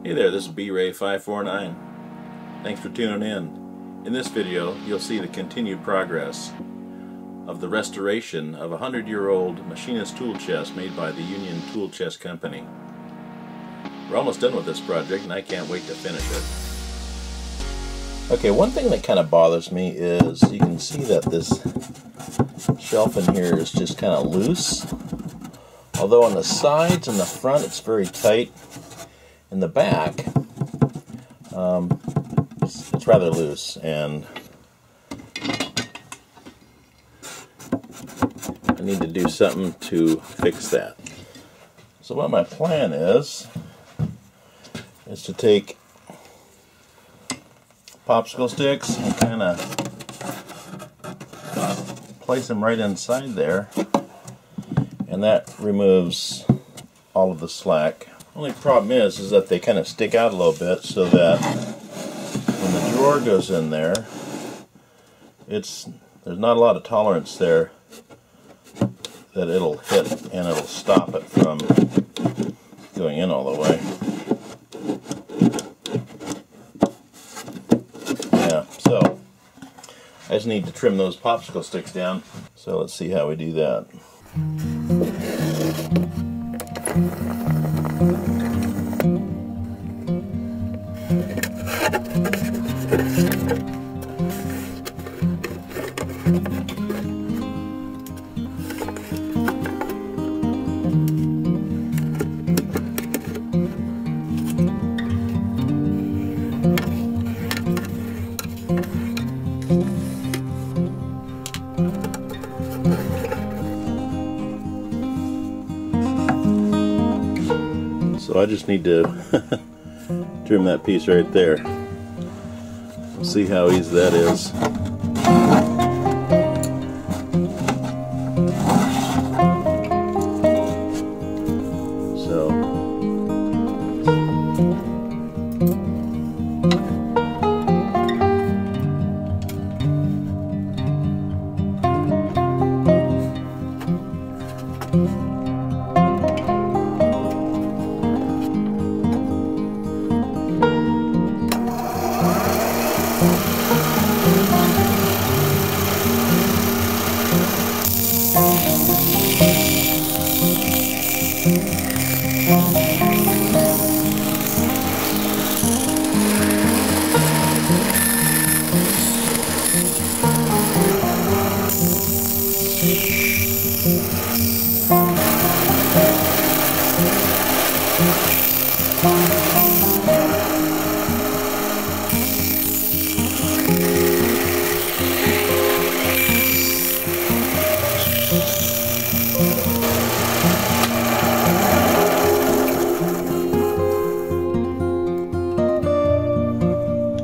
Hey there, this is B-Ray549. Thanks for tuning in. In this video, you'll see the continued progress of the restoration of a 100-year-old machinist tool chest made by the Union Tool Chest Company. We're almost done with this project and I can't wait to finish it. Okay, one thing that kind of bothers me is you can see that this shelf in here is just kind of loose. Although on the sides and the front it's very tight. In the back, it's rather loose, and I need to do something to fix that. So what my plan is to take popsicle sticks and kind of place them right inside there, and that removes all of the slack. Only problem is that they kind of stick out a little bit, so that when the drawer goes in there, there's not a lot of tolerance there that it'll hit, and it'll stop it from going in all the way. Yeah, so I just need to trim those popsicle sticks down. So let's see how we do that. So I just need to trim that piece right there. We'll see how easy that is.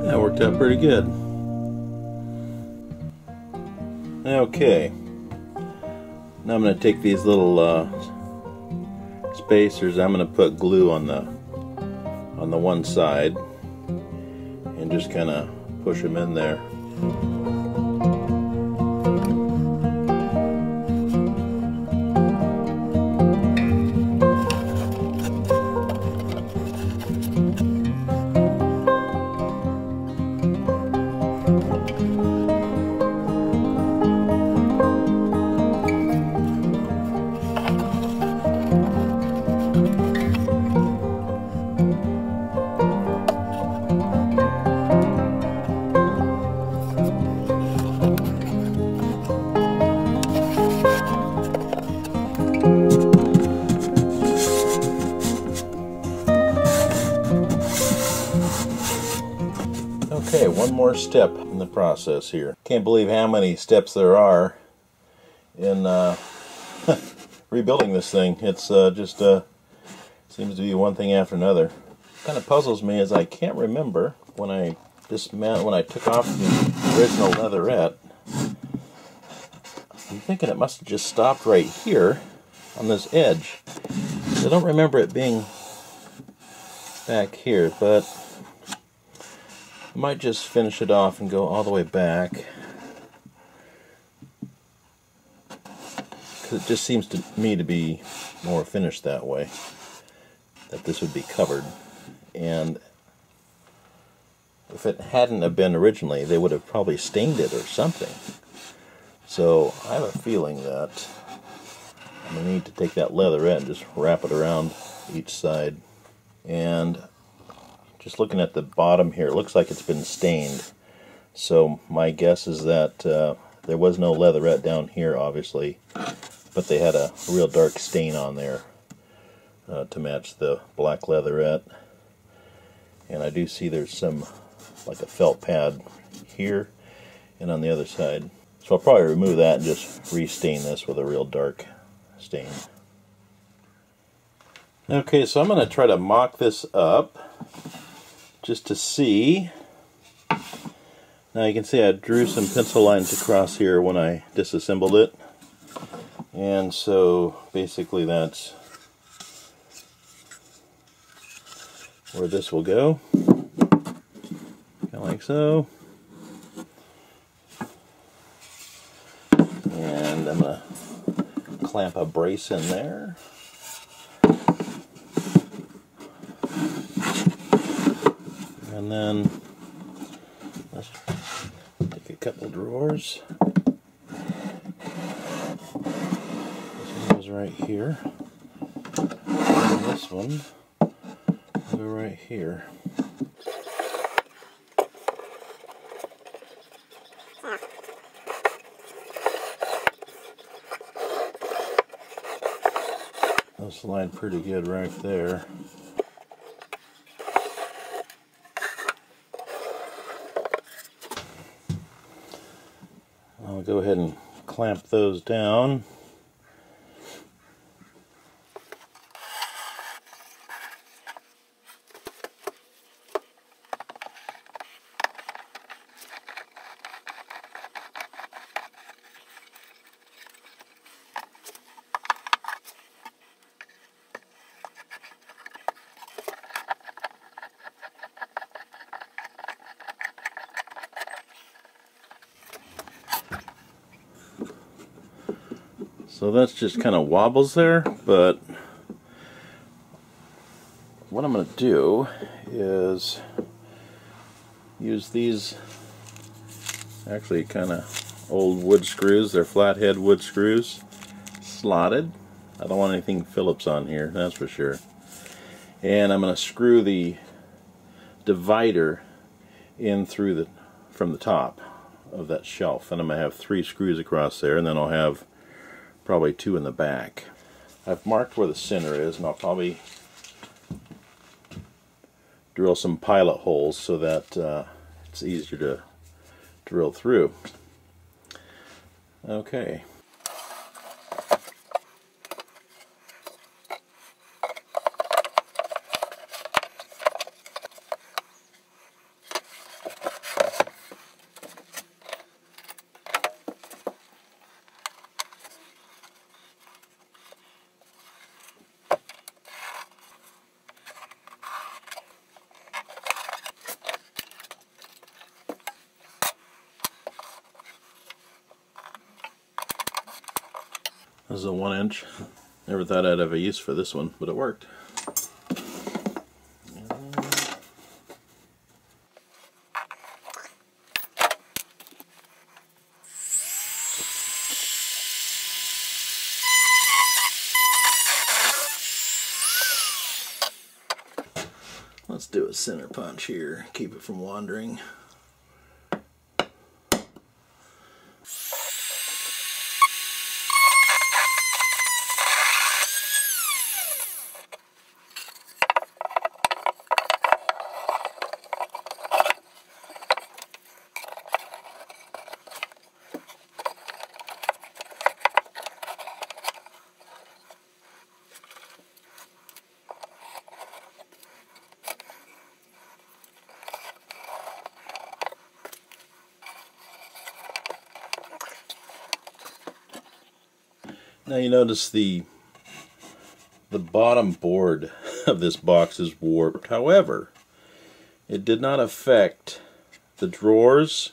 That worked out pretty good. Okay, now I'm going to take these little spacers. I'm going to put glue on the one side and just kind of push them in there. Okay, one more step in the process here. Can't believe how many steps there are in rebuilding this thing. It's just seems to be one thing after another. Kind of puzzles me is I can't remember when I took off the original leatherette. I'm thinking it must have just stopped right here on this edge. I don't remember it being back here, but I might just finish it off and go all the way back. Because it just seems to me to be more finished that way. That this would be covered. and if it hadn't have been originally, they would have probably stained it or something. So I have a feeling that I'm going to need to take that leatherette and just wrap it around each side. And just looking at the bottom here, it looks like it's been stained. So my guess is that there was no leatherette down here, obviously, but they had a real dark stain on there to match the black leatherette. And I do see there's some, like a felt pad here and on the other side. So I'll probably remove that and just re-stain this with a real dark stain. Okay, so I'm going to try to mock this up just to see. Now you can see I drew some pencil lines across here when I disassembled it. And so basically that's where this will go. Kind of like so. And I'm going to clamp a brace in there. And then let's take a couple drawers. This one goes right here. And this one will go right here. Those line pretty good right there. I'll go ahead and clamp those down. So that's just kind of wobbles there, but what I'm going to do is use these actually kind of old wood screws. They're flathead wood screws, slotted. I don't want anything Phillips on here, that's for sure. And I'm going to screw the divider in through from the top of that shelf, and I'm going to have 3 screws across there, and then I'll have probably 2 in the back. I've marked where the center is, and I'll probably drill some pilot holes so that it's easier to drill through. Okay. This is a 1-inch. Never thought I'd have a use for this one, but it worked. Let's do a center punch here, keep it from wandering. Now you notice the bottom board of this box is warped. However, it did not affect the drawers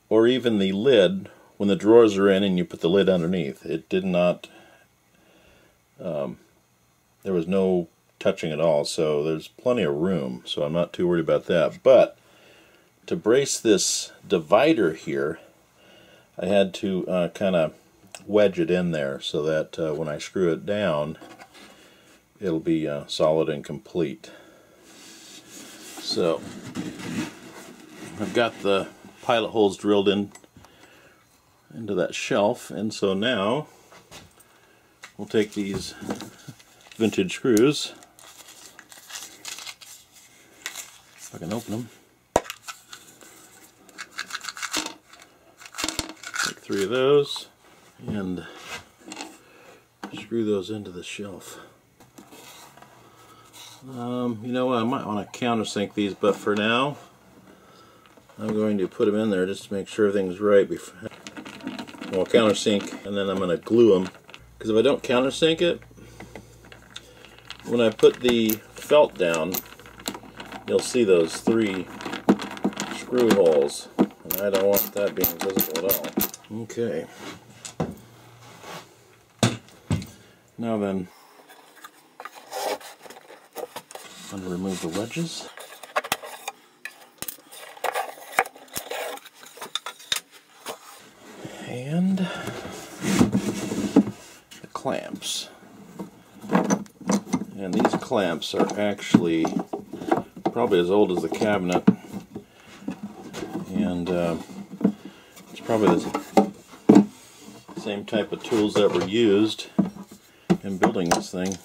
or even the lid when the drawers are in and you put the lid underneath. It did not, there was no touching at all, so there's plenty of room, so I'm not too worried about that. But to brace this divider here, I had to kind of wedge it in there so that when I screw it down, it'll be solid and complete. So I've got the pilot holes drilled into that shelf, and so now we'll take these vintage screws, if I can open them, take 3 of those and screw those into the shelf. You know what, I might want to countersink these, but for now I'm going to put them in there just to make sure everything's right. I'll countersink and then I'm going to glue them, because if I don't countersink it, when I put the felt down, you'll see those 3 screw holes, and I don't want that being visible at all. Okay. Now then, I'm going to remove the wedges. And the clamps. And these clamps are actually probably as old as the cabinet. And it's probably the same type of tools that were used in building this thing.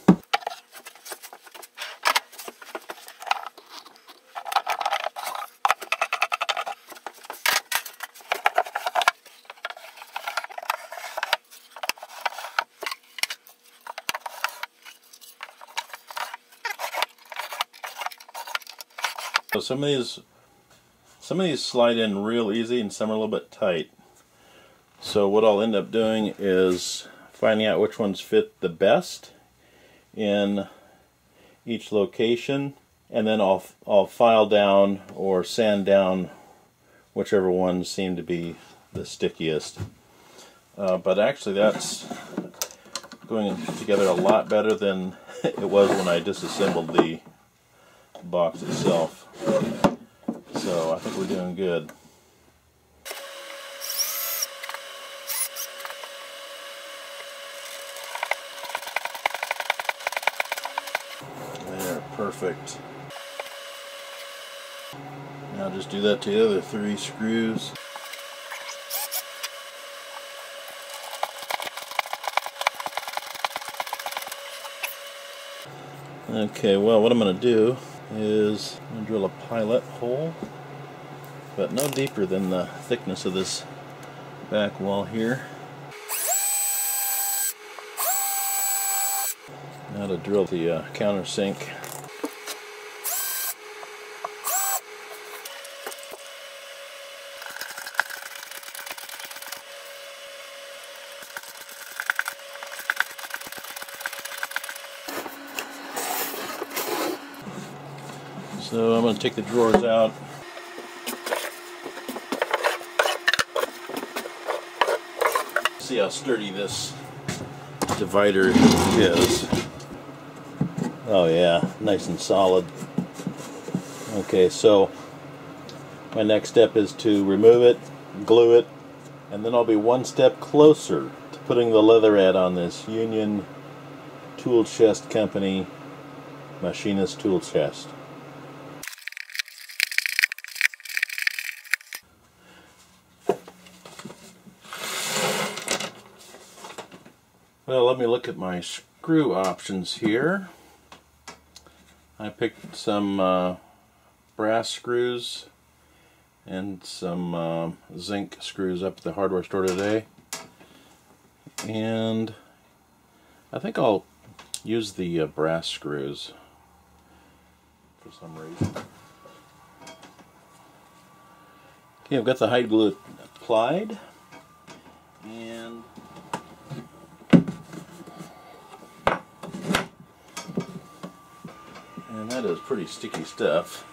So some of these slide in real easy and some are a little bit tight. So what I'll end up doing is finding out which ones fit the best in each location, and then I'll file down or sand down whichever ones seem to be the stickiest. But actually that's going together a lot better than it was when I disassembled the box itself. So I think we're doing good. There, perfect. Now just do that to the other 3 screws. Okay, well, what I'm going to do is I'm going to drill a pilot hole, but no deeper than the thickness of this back wall here. Now to drill the countersink. So I'm going to take the drawers out. See how sturdy this divider is. Oh yeah, nice and solid. Okay, so my next step is to remove it, glue it, and then I'll be one step closer to putting the leatherette on this Union Tool Chest Company machinist tool chest. Well, let me look at my screw options here. I picked some brass screws and some zinc screws up at the hardware store today. And I think I'll use the brass screws for some reason. Okay, I've got the hide glue applied. And that is pretty sticky stuff.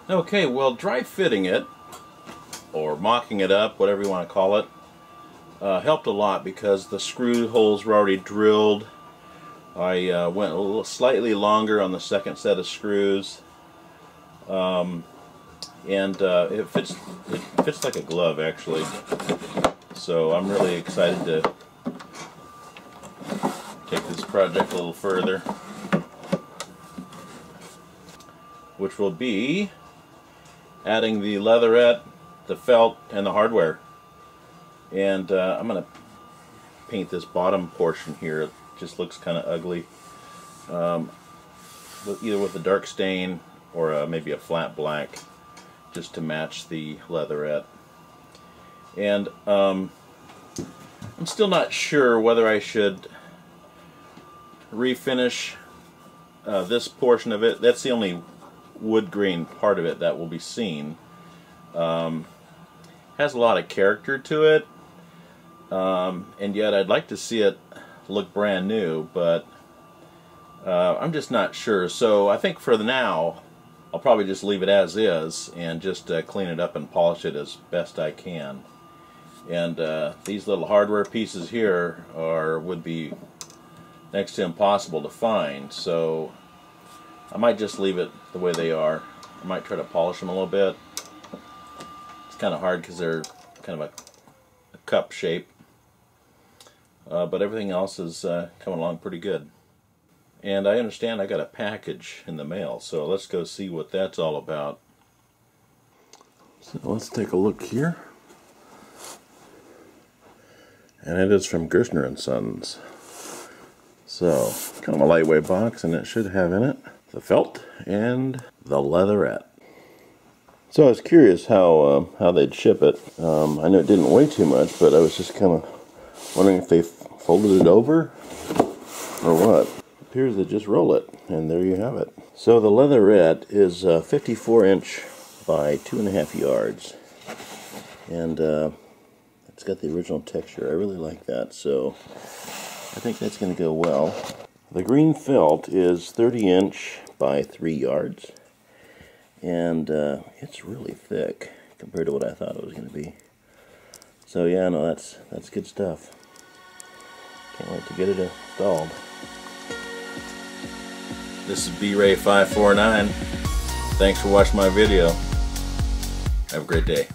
Okay, well, dry fitting it, or mocking it up, whatever you want to call it, helped a lot because the screw holes were already drilled. I went a little slightly longer on the second set of screws, and it fits like a glove actually. So I'm really excited to take this project a little further, which will be adding the leatherette, the felt, and the hardware. And I'm going to paint this bottom portion here. It just looks kind of ugly, either with a dark stain or maybe a flat black, just to match the leatherette. And I'm still not sure whether I should refinish this portion of it. That's the only wood grain part of it that will be seen. Has a lot of character to it, and yet I'd like to see it look brand new, but I'm just not sure. So I think for now I'll probably just leave it as is and just clean it up and polish it as best I can. And these little hardware pieces here would be next to impossible to find, so I might just leave it the way they are. I might try to polish them a little bit. It's kind of hard because they're kind of a cup shape, but everything else is coming along pretty good. And I understand I got a package in the mail, so let's go see what that's all about. So let's take a look here. And it is from Gerstner & Sons. So, kind of a lightweight box, and it should have in it the felt and the leatherette. So I was curious how they'd ship it. I know it didn't weigh too much, but I was just kind of wondering if they folded it over or what. It appears they just roll it, and there you have it. So the leatherette is 54" by 2.5 yards, and it's got the original texture. I really like that, so I think that's going to go well. The green felt is 30" by 3 yards, and it's really thick compared to what I thought it was going to be. So yeah, no, that's good stuff. Can't wait to get it installed. This is B-Ray 549. Thanks for watching my video. Have a great day.